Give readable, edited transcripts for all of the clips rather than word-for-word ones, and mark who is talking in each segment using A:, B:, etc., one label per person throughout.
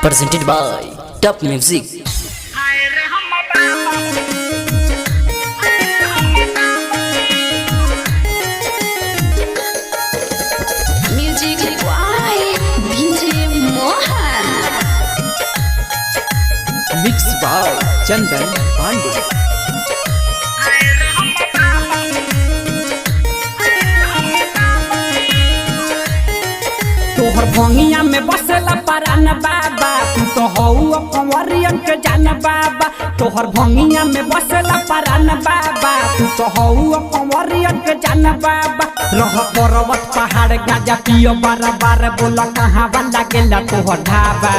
A: presented by Top Music.
B: Music by DJ Mohan.
A: Mixed by Chandan Pandey.
C: तोहर भंगिया में बसेला परान बाबा, तू तो हऊ कंवरियन के जान बाबा। तोहर भंगिया में बसेला परान बाबा, तू तो हऊ कंवरियन के जान बाबा। रह पर्वत पहाड़ गाजा पियो बार बार, बोला कहाँ वाला गेला तोहर ढाबा।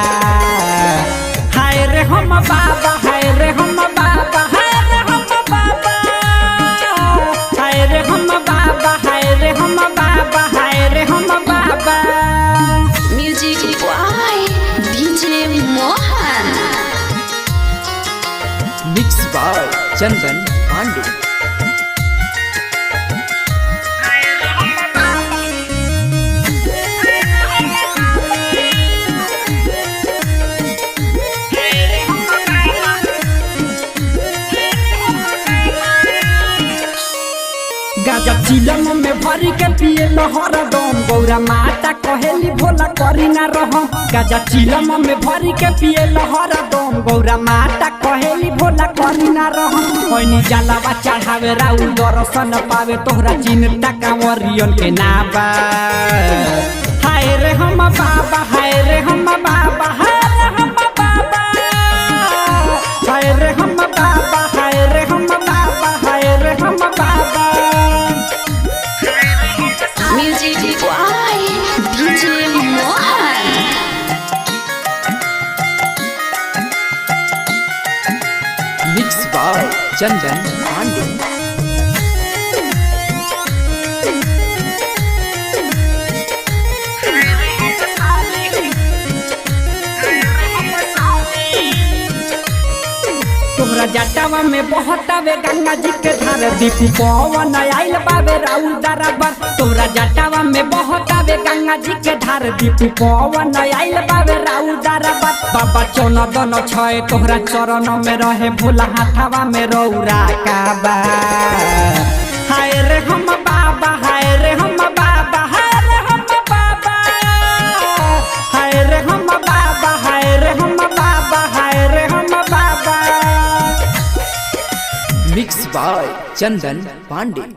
C: हाय रे हम बाबा, हाय रे हम बाबा, हाय रे हम बाबा, हाय रे हम बाबा, हाय रे हम बाबा, हाय रे हम बाबा।
B: Music by DJ Mohan.
A: Mixed by Chandan Pandey.
C: गाजा चिलम में भरी के पिए लहर दम, गौरा माता कहेली भोला करी ना रहम। गाजा चिलम में भरी के पिए लहर दम, गौरा माता कहेली भोला करी ना रहम। कोई जलावा चढ़ावे राउल दर्शन पावे, तोहरा चिन्ता कांवरियन के नाबा। हाय रे हम बाबा, हाय रे हम बाबा, हाय रे हम बाबा, हाय रे हम बाबा, हाय रे हम बाबा, हाय रे हम बाबा।
B: Music by DJ Mohan.
A: Mixed by Chandan Pandey.
C: तोहरा जटावा में बहतावे गंगा जी के धार, दीपू पवन आइल बाबे राउल दरबार। तोहरा जटावा में बहतावे गंगा जी के धार, दीपू पवन आइल बाबे राउल दरबार। बाबा चौनदन छय तोहरा चरण में रहे, भोला हाथावा में रौरा काबा। हाय रे हम बाबा, हाय रे हम बाबा, हाय रे हम बाबा, हाय रे हम बाबा, हाय रे हम बाबा, हाय रे हम बाबा।
A: Mixed by Chandan Pandey.